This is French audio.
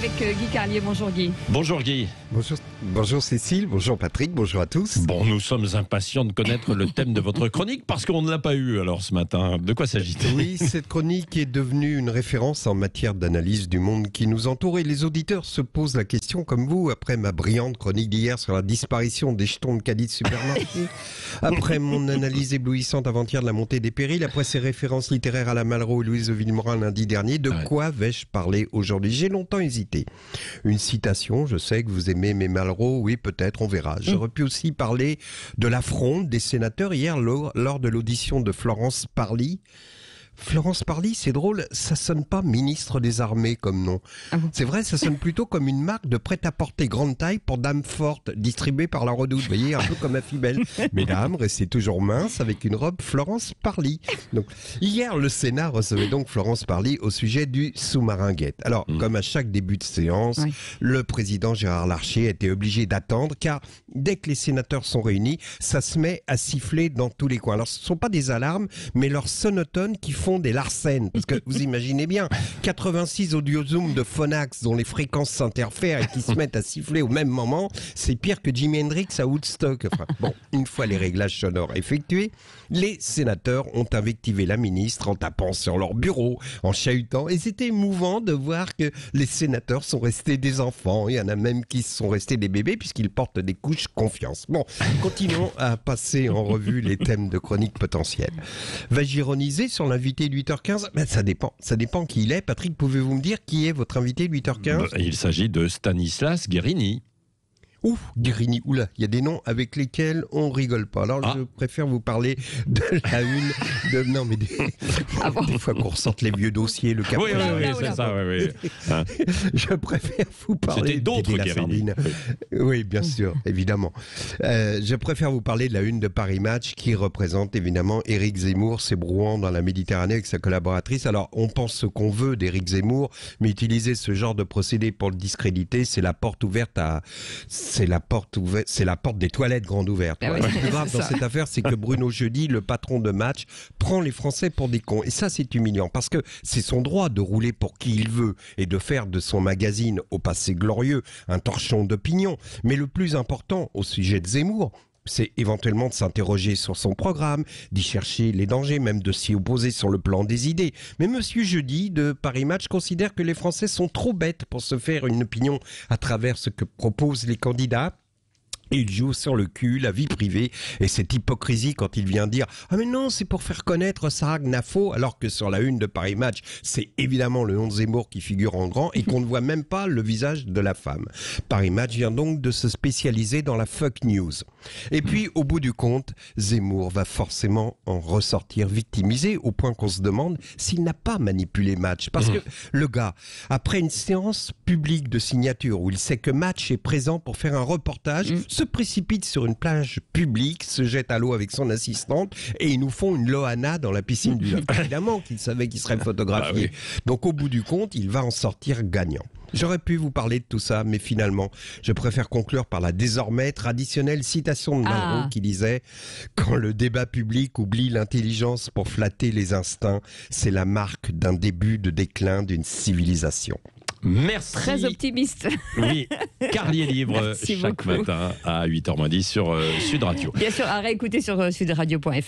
avec Guy Carlier. Bonjour Guy. Bonjour Guy. Bonjour Cécile, bonjour Patrick, bonjour à tous. Bon, nous sommes impatients de connaître le thème de votre chronique parce qu'on ne l'a pas eu alors ce matin. De quoi s'agit-il ? Oui, cette chronique est devenue une référence en matière d'analyse du monde qui nous entoure et les auditeurs se posent la question comme vous après ma brillante chronique d'hier sur la disparition des jetons de caddie de supermarché, après mon analyse éblouissante avant-hier de la montée des périls, après ces références littéraires à la Malraux et Louise de Villemorin lundi dernier, de quoi vais-je parler aujourd'hui ? J'ai longtemps hésité. Une citation, je sais que vous aimez mes Malraux, oui peut-être, on verra. J'aurais pu aussi parler de l'affront des sénateurs hier lors de l'audition de Florence Parly. Florence Parly, c'est drôle, ça sonne pas ministre des Armées comme nom. Ah bon ? C'est vrai, ça sonne plutôt comme une marque de prêt-à-porter grande taille pour dames fortes, distribuée par la Redoute. Vous voyez, un peu comme la Fibelle. Mesdames, restez toujours minces avec une robe Florence Parly. Donc, hier, le Sénat recevait donc Florence Parly au sujet du sous-marin Guette. Alors, comme à chaque début de séance, le président Gérard Larcher était obligé d'attendre, car dès que les sénateurs sont réunis, ça se met à siffler dans tous les coins. Alors, ce ne sont pas des alarmes, mais leurs sonotones qui font des larcènes, parce que vous imaginez bien 86 audiozooms de Phonax dont les fréquences s'interfèrent et qui se mettent à siffler au même moment, c'est pire que Jimi Hendrix à Woodstock. Enfin, bon, une fois les réglages sonores effectués, les sénateurs ont invectivé la ministre en tapant sur leur bureau, en chahutant, et c'était émouvant de voir que les sénateurs sont restés des enfants. Il y en a même qui sont restés des bébés puisqu'ils portent des couches confiance. Bon, continuons à passer en revue les thèmes de chronique potentielle. Vais-je ironiser sur l'invité de 8h15 ? Ben, ça dépend qui il est. Patrick, pouvez-vous me dire qui est votre invité de 8h15 ? Il s'agit de Stanislas Guérini. Ouh, Guérini, oula, il y a des noms avec lesquels on rigole pas. Alors je préfère vous parler de la une de... Non mais des fois qu'on ressorte les vieux dossiers, le Oui, c'est ça, oui. Hein. Je préfère vous parler... C'était d'autres Guérini. Oui, bien sûr, évidemment. Je préfère vous parler de la une de Paris Match qui représente évidemment Éric Zemmour s'ébrouant dans la Méditerranée avec sa collaboratrice. Alors on pense ce qu'on veut d'Éric Zemmour, mais utiliser ce genre de procédé pour le discréditer, c'est la porte ouverte à... C'est la porte des toilettes grande ouverte. Ah oui, Le plus grave dans cette affaire, c'est que Bruno Jeudi, le patron de Match, prend les Français pour des cons. Et ça, c'est humiliant parce que c'est son droit de rouler pour qui il veut et de faire de son magazine au passé glorieux un torchon d'opinion. Mais le plus important au sujet de Zemmour, c'est éventuellement de s'interroger sur son programme, d'y chercher les dangers, même de s'y opposer sur le plan des idées. Mais Monsieur Jeudi de Paris Match considère que les Français sont trop bêtes pour se faire une opinion à travers ce que proposent les candidats. Et il joue sur le cul, la vie privée et cette hypocrisie quand il vient dire « Ah mais non, c'est pour faire connaître Sarah Gnafo » alors que sur la une de Paris Match, c'est évidemment le nom de Zemmour qui figure en grand et qu'on ne voit même pas le visage de la femme. Paris Match vient donc de se spécialiser dans la fuck news. Et puis, au bout du compte, Zemmour va forcément en ressortir victimisé au point qu'on se demande s'il n'a pas manipulé Match. Parce que le gars, après une séance publique de signature où il sait que Match est présent pour faire un reportage, se précipite sur une plage publique, se jette à l'eau avec son assistante et ils nous font une Loana dans la piscine du lac. Évidemment qu'il savait qu'il serait photographié. Donc au bout du compte, il va en sortir gagnant. J'aurais pu vous parler de tout ça, mais finalement, je préfère conclure par la désormais traditionnelle citation de Malraux qui disait « Quand le débat public oublie l'intelligence pour flatter les instincts, c'est la marque d'un début de déclin d'une civilisation. » Merci. Très optimiste. Oui, Carlier livre Merci chaque beaucoup. matin à 8h10 sur Sud Radio. Bien sûr, à réécouter sur sudradio.fr.